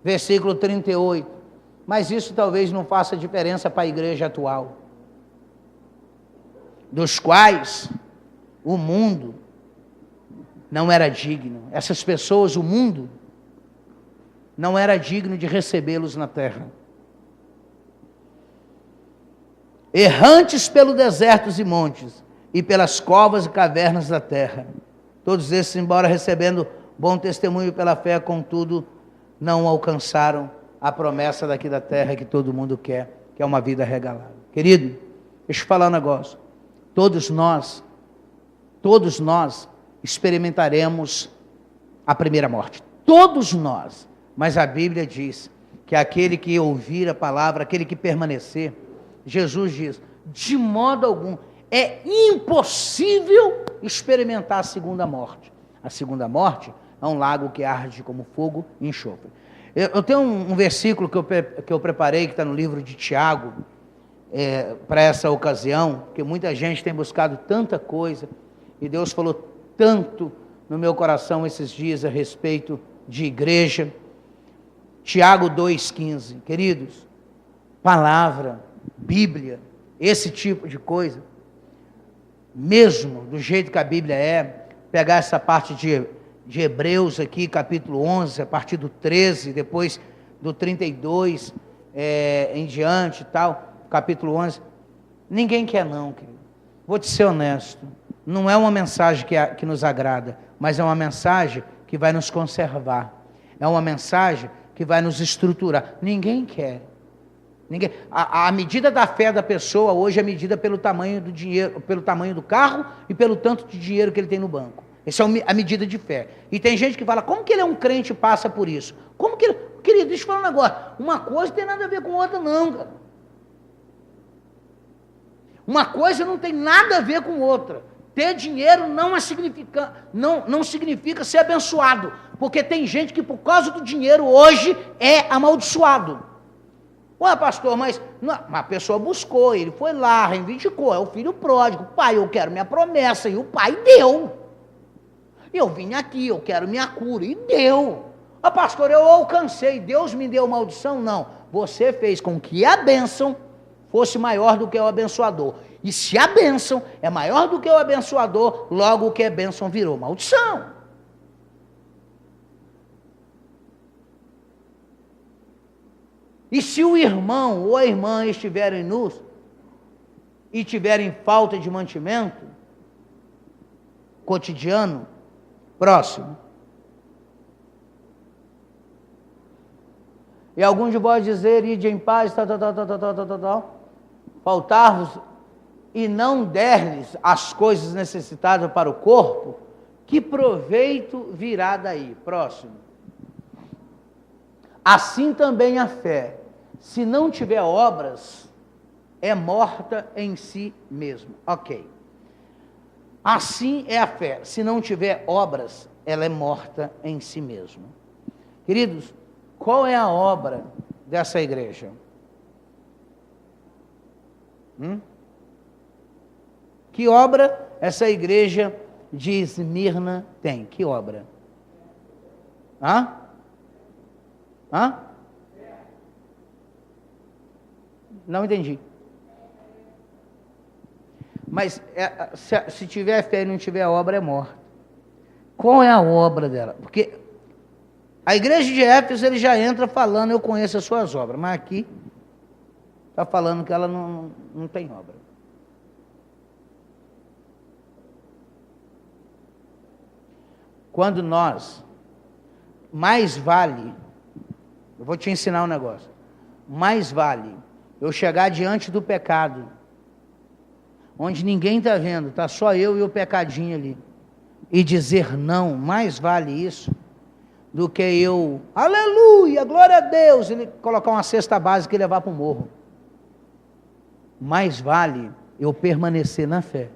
Versículo 38, mas isso talvez não faça diferença para a igreja atual, dos quais o mundo não era digno. Essas pessoas, o mundo não era digno de recebê-los na terra. Errantes pelo desertos e montes, e pelas covas e cavernas da terra. Todos esses, embora recebendo bom testemunho pela fé, contudo, não alcançaram a promessa daqui da terra que todo mundo quer, que é uma vida regalada. Querido, deixa eu falar um negócio. Todos nós experimentaremos a primeira morte. Todos nós. Mas a Bíblia diz que aquele que ouvir a palavra, aquele que permanecer, Jesus diz, de modo algum, é impossível experimentar a segunda morte. A segunda morte é um lago que arde como fogo e enxofre. Eu tenho um versículo que eu preparei, que está no livro de Tiago, para essa ocasião, porque muita gente tem buscado tanta coisa, e Deus falou tanto no meu coração esses dias a respeito de igreja. Tiago 2,15, queridos, palavra, Bíblia, esse tipo de coisa, mesmo do jeito que a Bíblia é, pegar essa parte de Hebreus aqui, capítulo 11, a partir do 13, depois do 32 em diante e tal, capítulo 11, ninguém quer não, querido. Vou te ser honesto, não é uma mensagem que nos agrada, mas é uma mensagem que vai nos conservar, é uma mensagem que vai nos estruturar. Ninguém quer. A medida da fé da pessoa hoje é medida pelo tamanho do dinheiro, pelo tamanho do carro e pelo tanto de dinheiro que ele tem no banco. Essa é a medida de fé. E tem gente que fala, como que ele é um crente e passa por isso? Como que ele... Querido, deixa eu falar um negócio. Uma coisa não tem nada a ver com outra, não, cara. Uma coisa não tem nada a ver com outra. Ter dinheiro não significa ser abençoado. Porque tem gente que por causa do dinheiro hoje é amaldiçoado. Ué, pastor, mas a pessoa buscou, ele foi lá, reivindicou, é o filho pródigo. Pai, eu quero minha promessa, e o pai deu. Eu vim aqui, eu quero minha cura, e deu. Ah, pastor, eu alcancei, Deus me deu maldição? Não, você fez com que a bênção fosse maior do que o abençoador. E se a bênção é maior do que o abençoador, logo o que é bênção virou maldição. E se o irmão ou a irmã estiverem nus e tiverem falta de mantimento cotidiano, próximo. E alguns de vós dizer, ide em paz, faltar-vos e não der-lhes as coisas necessitadas para o corpo, que proveito virá daí? Próximo. Assim também a fé, se não tiver obras, é morta em si mesma. Ok. Assim é a fé, se não tiver obras, ela é morta em si mesma. Queridos, qual é a obra dessa igreja? Que obra essa igreja de Esmirna tem? Que obra? Não entendi. Mas se tiver fé e não tiver obra, é morta. Qual é a obra dela? Porque a igreja de Éfeso, ele já entra falando, eu conheço as suas obras, mas aqui está falando que ela não tem obra. Quando nós, mais vale, eu vou te ensinar um negócio, mais vale eu chegar diante do pecado, onde ninguém está vendo, está só eu e o pecadinho ali, e dizer não, mais vale isso, do que eu, aleluia, glória a Deus, ele colocar uma cesta básica e levar para o morro. Mais vale eu permanecer na fé,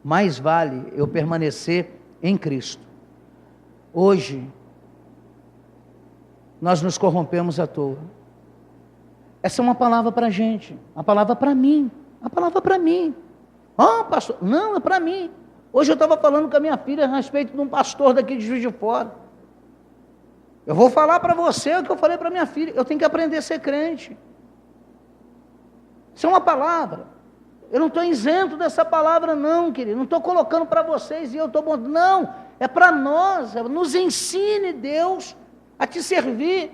mais vale eu permanecer em Cristo. Hoje, nós nos corrompemos à toa. Essa é uma palavra para a gente, a palavra para mim, a palavra para mim. Pastor, não, é para mim. Hoje eu estava falando com a minha filha a respeito de um pastor daqui de Juiz de Fora. Eu vou falar para você o que eu falei para minha filha, eu tenho que aprender a ser crente. Isso é uma palavra. Eu não estou isento dessa palavra não, querido, não estou colocando para vocês e eu estou botando, não, é para nós, nos ensine Deus a te servir.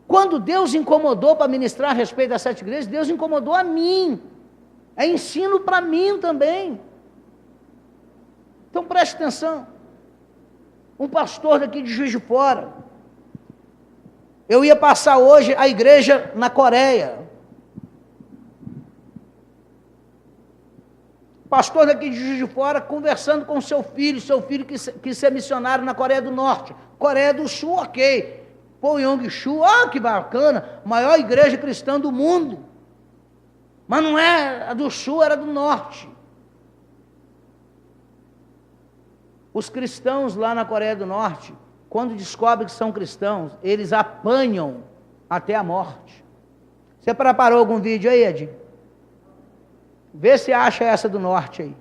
Quando Deus incomodou para ministrar a respeito das 7 igrejas, Deus incomodou a mim, é ensino para mim também. Então preste atenção, um pastor daqui de Juiz de Fora, eu ia passar hoje a igreja na Coreia, pastor daqui de Juiz de Fora, conversando com seu filho quis ser missionário na Coreia do Norte, Coreia do Sul, ok, Pyongyang-su, que bacana, maior igreja cristã do mundo, mas não é a do Sul, era do Norte. Os cristãos lá na Coreia do Norte, quando descobrem que são cristãos, eles apanham até a morte. Você preparou algum vídeo aí, Ed? Vê se acha essa do Norte aí.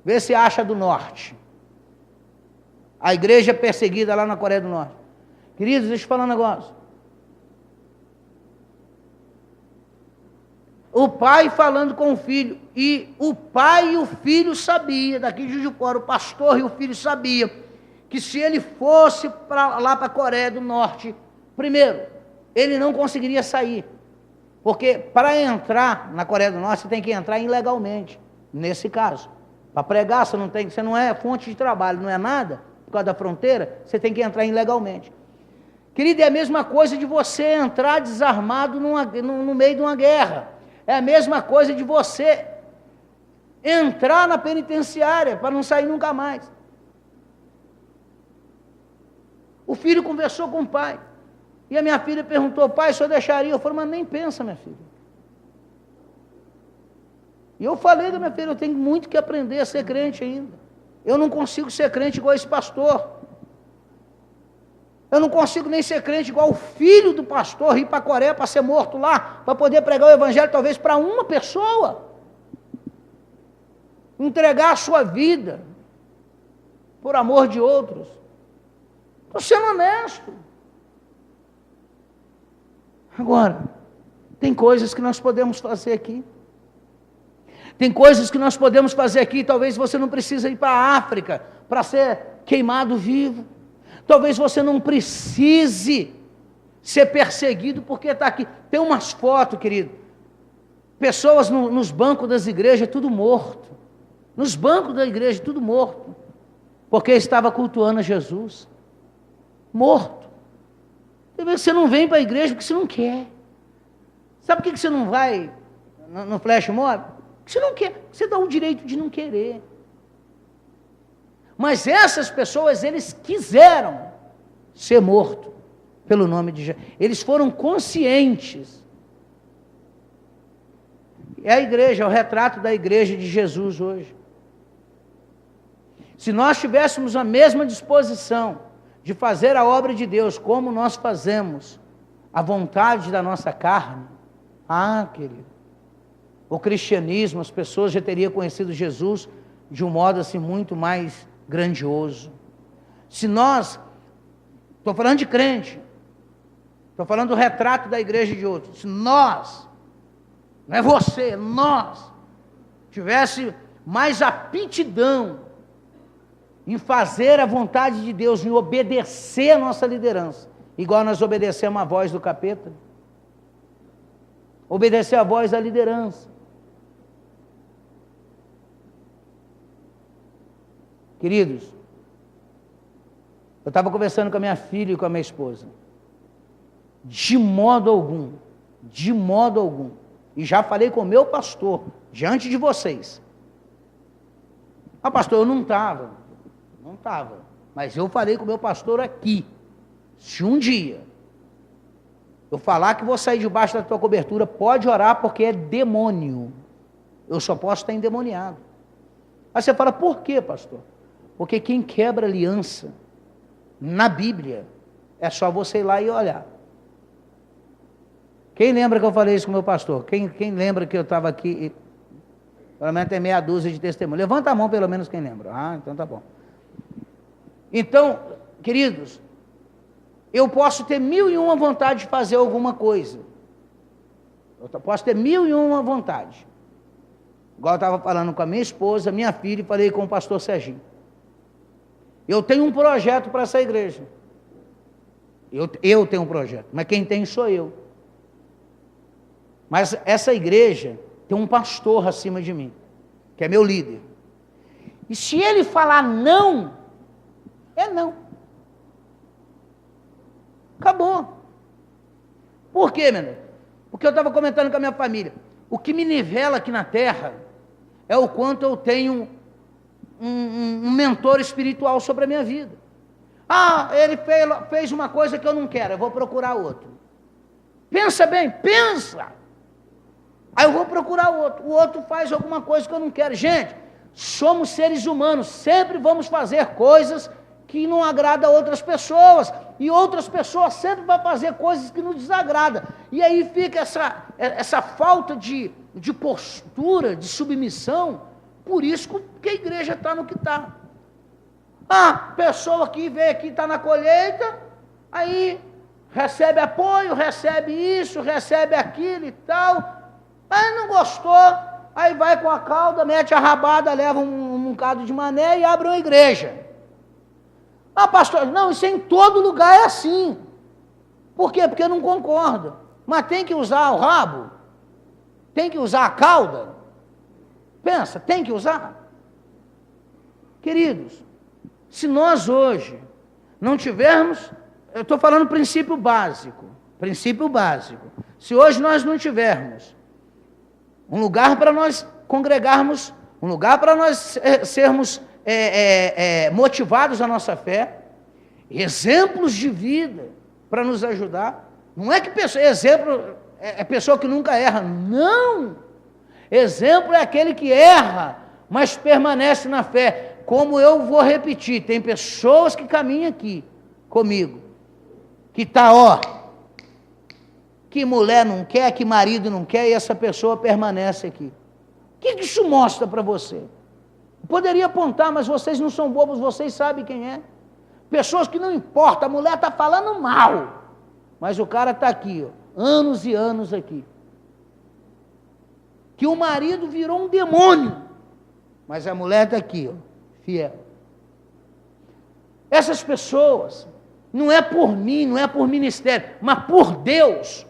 Vê se acha do Norte. A igreja perseguida lá na Coreia do Norte. Queridos, deixa eu falar um negócio. O pai falando com o filho, e o pai e o filho sabiam, daqui de Juiz de Fora, o pastor e o filho sabiam, que se ele fosse lá para a Coreia do Norte, primeiro, ele não conseguiria sair, porque para entrar na Coreia do Norte, você tem que entrar ilegalmente, nesse caso, para pregar, você não é fonte de trabalho, não é nada, por causa da fronteira, você tem que entrar ilegalmente. Querido, é a mesma coisa de você entrar desarmado no meio de uma guerra. É a mesma coisa de você entrar na penitenciária para não sair nunca mais. O filho conversou com o pai. E a minha filha perguntou, pai, o senhor deixaria? Eu falei, mas nem pensa, minha filha. E eu falei da minha filha, eu tenho muito que aprender a ser crente ainda. Eu não consigo ser crente igual esse pastor. Eu não consigo nem ser crente igual o filho do pastor ir para a Coreia para ser morto lá, para poder pregar o evangelho talvez para uma pessoa. Entregar a sua vida por amor de outros. Estou sendo honesto. Agora, tem coisas que nós podemos fazer aqui. Tem coisas que nós podemos fazer aqui, talvez você não precise ir para a África para ser queimado vivo. Talvez você não precise ser perseguido porque está aqui. Tem umas fotos, querido, pessoas nos bancos das igrejas, tudo morto. Nos bancos da igreja, tudo morto. Porque estava cultuando a Jesus. Morto. Você não vem para a igreja porque você não quer. Sabe por que você não vai no flash mob? Porque você não quer. Você dá o direito de não querer. Mas essas pessoas, eles quiseram ser mortos pelo nome de Jesus. Eles foram conscientes. É a igreja, é o retrato da igreja de Jesus hoje. Se nós tivéssemos a mesma disposição de fazer a obra de Deus como nós fazemos, a vontade da nossa carne, querido, o cristianismo, as pessoas já teriam conhecido Jesus de um modo assim muito mais grandioso. Se nós, estou falando de crente, estou falando do retrato da igreja de outros, se nós, não é você, nós, tivesse mais aptidão em fazer a vontade de Deus, em obedecer a nossa liderança, igual nós obedecemos a voz do capeta, obedecer a voz da liderança. Queridos, eu estava conversando com a minha filha e com a minha esposa, de modo algum, e já falei com o meu pastor, diante de vocês, pastor, eu não estava, mas eu falei com o meu pastor aqui, se um dia eu falar que vou sair debaixo da tua cobertura, pode orar porque é demônio, eu só posso estar endemoniado. Aí você fala, por quê, pastor? Porque quem quebra aliança na Bíblia é só você ir lá e olhar. Quem lembra que eu falei isso com o meu pastor? Quem lembra que eu estava aqui? Pelo menos tem meia dúzia de testemunhos. Levanta a mão, pelo menos quem lembra. Então tá bom. Então, queridos, eu posso ter 1001 vontade de fazer alguma coisa. Eu posso ter 1001 vontade. Igual eu estava falando com a minha esposa, minha filha, e falei com o pastor Serginho. Eu tenho um projeto para essa igreja. Eu tenho um projeto, mas quem tem sou eu. Mas essa igreja tem um pastor acima de mim, que é meu líder. E se ele falar não, é não. Acabou. Por quê, meu irmão? Porque eu estava comentando com a minha família. O que me nivela aqui na terra é o quanto eu tenho um mentor espiritual sobre a minha vida. Ele fez uma coisa que eu não quero, eu vou procurar outro. Pensa bem, pensa. Aí eu vou procurar outro. O outro faz alguma coisa que eu não quero. Gente, somos seres humanos, sempre vamos fazer coisas que não agradam a outras pessoas, e outras pessoas sempre vão fazer coisas que nos desagradam, e aí fica essa falta de postura, de submissão. Por isso que a igreja está no que está. Pessoa que veio aqui, está na colheita, aí recebe apoio, recebe isso, recebe aquilo e tal, aí não gostou, aí vai com a cauda, mete a rabada, leva um bocado de mané e abre uma igreja. Pastor, não, isso em todo lugar é assim. Por quê? Porque eu não concordo. Mas tem que usar o rabo? Tem que usar a cauda? Pensa, tem que usar? Queridos, se nós hoje não tivermos, eu estou falando princípio básico, se hoje nós não tivermos um lugar para nós congregarmos, um lugar para nós sermos motivados à nossa fé, exemplos de vida para nos ajudar, não é que exemplo é pessoa que nunca erra, não, exemplo é aquele que erra, mas permanece na fé, como eu vou repetir, tem pessoas que caminham aqui comigo, que está, que mulher não quer, que marido não quer, e essa pessoa permanece aqui. O que isso mostra para você? Eu poderia apontar, mas vocês não são bobos, vocês sabem quem é. Pessoas que não importa, a mulher está falando mal, mas o cara está aqui, anos e anos aqui. Que o marido virou um demônio, mas a mulher está aqui, fiel. Essas pessoas, não é por mim, não é por ministério, mas por Deus.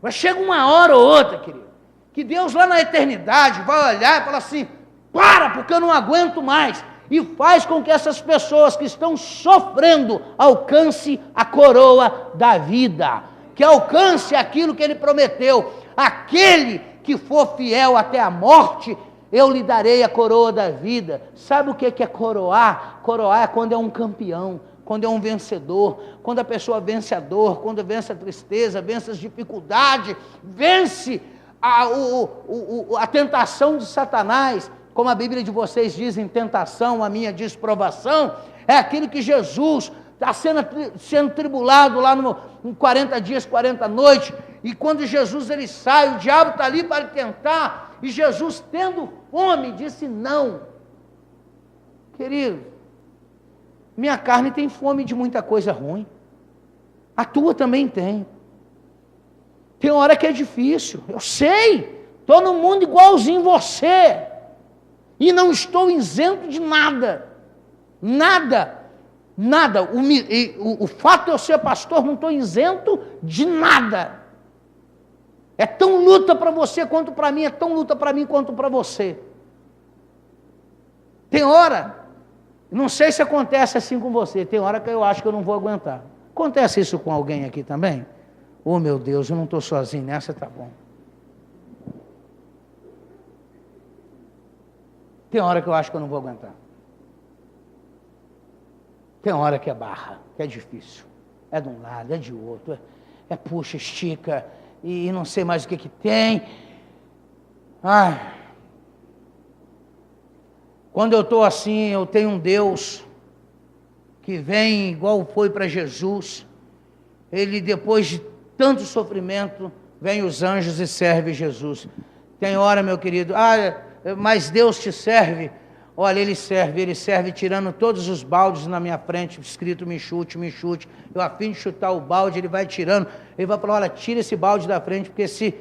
Vai chegar uma hora ou outra, querido, que Deus lá na eternidade vai olhar e falar assim, para, porque eu não aguento mais, e faz com que essas pessoas que estão sofrendo alcance a coroa da vida, que alcance aquilo que Ele prometeu. Aquele que for fiel até a morte, eu lhe darei a coroa da vida. Sabe o que é coroar? Coroar é quando é um campeão, quando é um vencedor, quando a pessoa vence a dor, quando vence a tristeza, vence as dificuldades, vence a tentação de Satanás. Como a Bíblia de vocês diz em tentação, a minha diz provação, é aquilo que Jesus está sendo tribulado lá em 40 dias, 40 noites, e quando Jesus ele sai, o diabo está ali para tentar, e Jesus tendo fome, disse não. Querido, minha carne tem fome de muita coisa ruim, a tua também tem. Tem hora que é difícil, eu sei, estou no mundo igualzinho você, e não estou isento de nada, nada, o fato de eu ser pastor, não estou isento de nada, é tão luta para você quanto para mim, é tão luta para mim quanto para você. Tem hora, não sei se acontece assim com você, tem hora que eu acho que eu não vou aguentar. Acontece isso com alguém aqui também? Oh meu Deus, eu não estou sozinho nessa, tá bom. Tem hora que eu acho que eu não vou aguentar. Tem hora que é barra, que é difícil. É de um lado, é de outro, puxa, estica, e não sei mais o que tem. Quando eu estou assim, eu tenho um Deus que vem igual foi para Jesus. Ele, depois de tanto sofrimento, vem os anjos e serve Jesus. Tem hora, meu querido, mas Deus te serve. Olha, Ele serve tirando todos os baldes na minha frente, escrito me chute, eu a fim de chutar o balde, Ele vai tirando, Ele vai falar, olha, tira esse balde da frente, porque se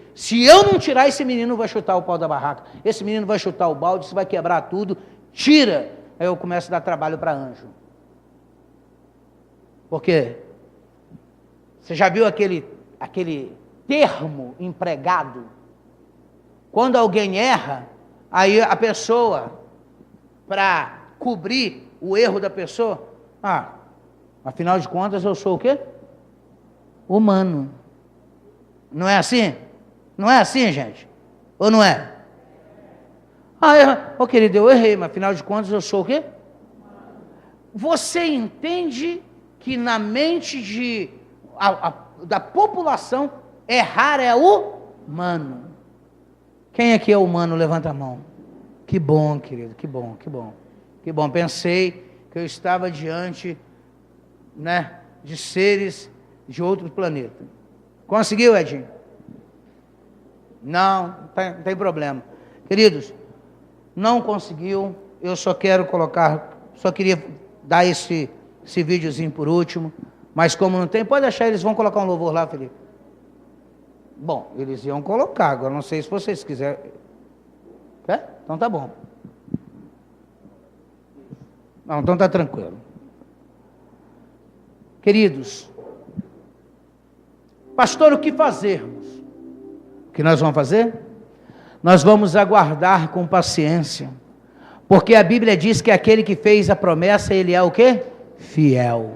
eu não tirar, esse menino vai chutar o pau da barraca, esse menino vai chutar o balde, isso vai quebrar tudo, tira. Aí eu começo a dar trabalho para anjo. Por quê? Você já viu aquele termo empregado? Quando alguém erra, aí a pessoa, para cobrir o erro da pessoa, afinal de contas eu sou o quê? Humano. Não é assim? Não é assim, gente? Ou não é? Querido, eu errei, mas afinal de contas eu sou o quê? Você entende que na mente da população, errar é humano. Quem aqui é humano? Levanta a mão. Que bom, querido, que bom. Pensei que eu estava diante, de seres de outro planeta. Conseguiu, Edinho? Não tem problema. Queridos, não conseguiu, eu só queria dar esse videozinho por último, mas como não tem, pode deixar, eles vão colocar um louvor lá, Felipe. Bom, eles iam colocar, agora não sei se vocês quiserem. Então tá bom. Não, então tá tranquilo. Queridos, pastor, o que fazermos? O que nós vamos fazer? Nós vamos aguardar com paciência, porque a Bíblia diz que aquele que fez a promessa, ele é o quê? Fiel.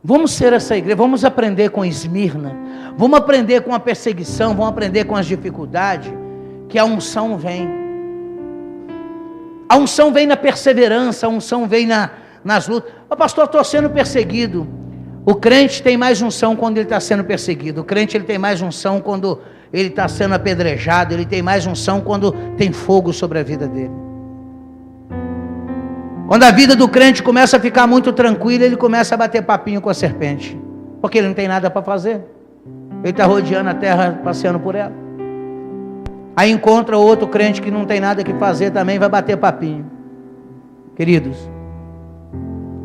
Vamos ser essa igreja, vamos aprender com Esmirna, vamos aprender com a perseguição, vamos aprender com as dificuldades, que a unção vem. A unção vem na perseverança, a unção vem nas lutas. Pastor, estou sendo perseguido. O crente tem mais unção quando ele está sendo perseguido. O crente ele tem mais unção quando ele está sendo apedrejado. Ele tem mais unção quando tem fogo sobre a vida dele. Quando a vida do crente começa a ficar muito tranquila, ele começa a bater papinho com a serpente, porque ele não tem nada para fazer. Ele está rodeando a terra, passeando por ela. Aí encontra outro crente que não tem nada que fazer também, vai bater papinho. Queridos,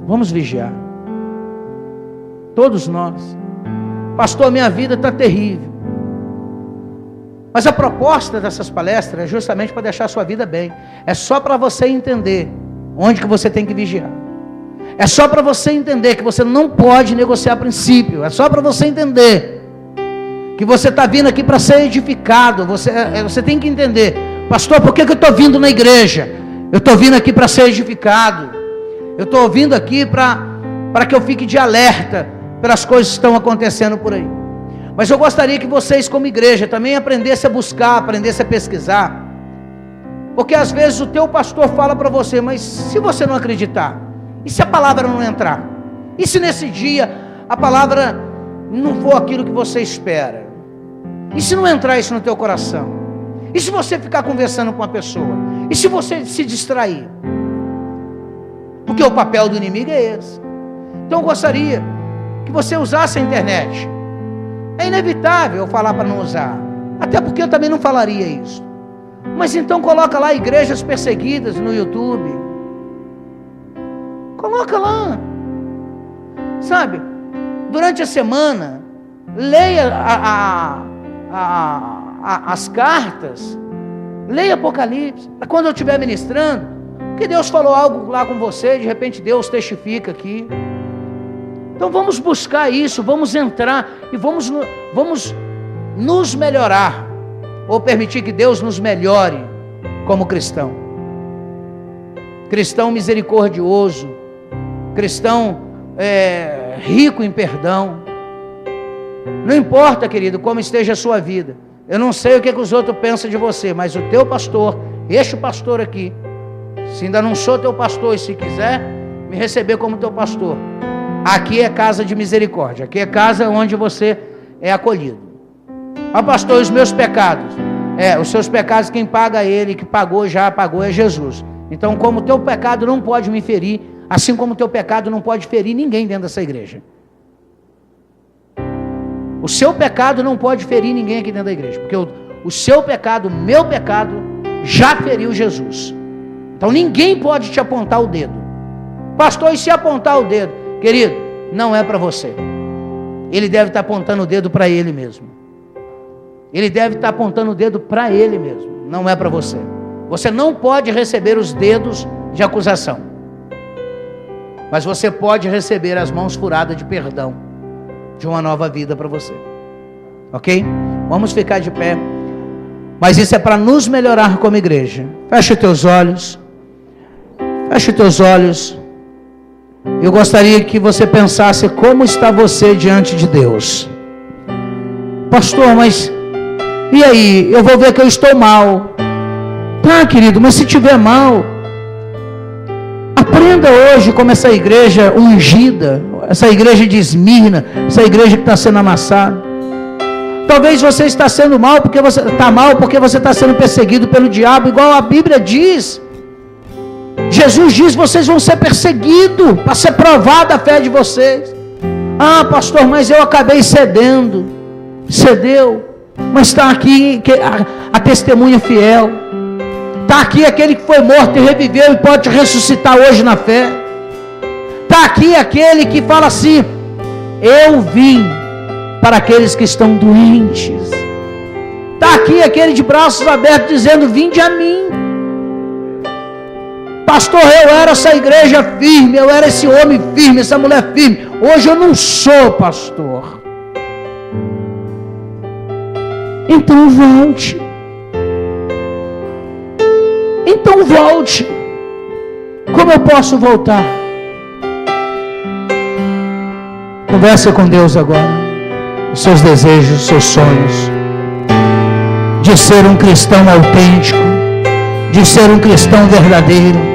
vamos vigiar. Todos nós. Pastor, minha vida está terrível. Mas a proposta dessas palestras é justamente para deixar a sua vida bem. É só para você entender onde que você tem que vigiar. É só para você entender que você não pode negociar princípio. É só para você entender que você está vindo aqui para ser edificado. Você tem que entender, pastor, por que eu estou vindo na igreja? Eu estou vindo aqui para ser edificado. Eu estou vindo aqui para que eu fique de alerta pelas coisas que estão acontecendo por aí. Mas eu gostaria que vocês, como igreja, também aprendessem a buscar, aprendessem a pesquisar. Porque às vezes o teu pastor fala para você, mas se você não acreditar, e se a palavra não entrar? E se nesse dia a palavra não for aquilo que você espera? E se não entrar isso no teu coração? E se você ficar conversando com uma pessoa? E se você se distrair? Porque o papel do inimigo é esse. Então eu gostaria que você usasse a internet. É inevitável eu falar para não usar. Até porque eu também não falaria isso. Mas então coloca lá igrejas perseguidas no YouTube. Coloca lá. Sabe? Durante a semana, leia as cartas. Leia Apocalipse. Quando eu estiver ministrando, que Deus falou algo lá com você, de repente Deus testifica aqui. Então vamos buscar isso, vamos entrar e vamos nos melhorar, ou permitir que Deus nos melhore como cristão. Cristão misericordioso, cristão rico em perdão. Não importa, querido, como esteja a sua vida. Eu não sei o que os outros pensam de você, mas o teu pastor, este pastor aqui, se ainda não sou teu pastor e se quiser me receber como teu pastor, aqui é casa de misericórdia, aqui é casa onde você é acolhido. Ah, pastor, os meus pecados? Os seus pecados quem paga ele, que já pagou é Jesus. Então, como o teu pecado não pode me ferir, assim como o teu pecado não pode ferir ninguém dentro dessa igreja. O seu pecado não pode ferir ninguém aqui dentro da igreja, porque o seu pecado, o meu pecado, já feriu Jesus. Então ninguém pode te apontar o dedo. Pastor, e se apontar o dedo? Querido, não é para você. Ele deve estar apontando o dedo para ele mesmo. Ele deve estar apontando o dedo para ele mesmo, não é para você. Você não pode receber os dedos de acusação, mas você pode receber as mãos furadas de perdão, de uma nova vida para você. Ok? Vamos ficar de pé. Mas isso é para nos melhorar como igreja. Feche os teus olhos. Feche os teus olhos. Eu gostaria que você pensasse como está você diante de Deus. Pastor, mas e aí? Eu vou ver que eu estou mal. Tá, querido, mas se tiver mal, aprenda hoje como essa igreja ungida, essa igreja de Esmirna, essa igreja que está sendo amassada. Talvez você está sendo mal porque você está mal porque você está sendo perseguido pelo diabo, igual a Bíblia diz. Jesus diz: vocês vão ser perseguidos para ser provada a fé de vocês. Ah, pastor, mas eu acabei cedeu, mas está aqui a testemunha fiel. Está aqui aquele que foi morto e reviveu e pode ressuscitar hoje na fé. Está aqui aquele que fala assim: eu vim para aqueles que estão doentes. Está aqui aquele de braços abertos dizendo: vinde a mim. Pastor, eu era essa igreja firme, eu era esse homem firme, essa mulher firme. Hoje eu não sou, pastor. Então volte. Então volte. Como eu posso voltar? Conversa com Deus agora. Os seus desejos, os seus sonhos. De ser um cristão autêntico. De ser um cristão verdadeiro.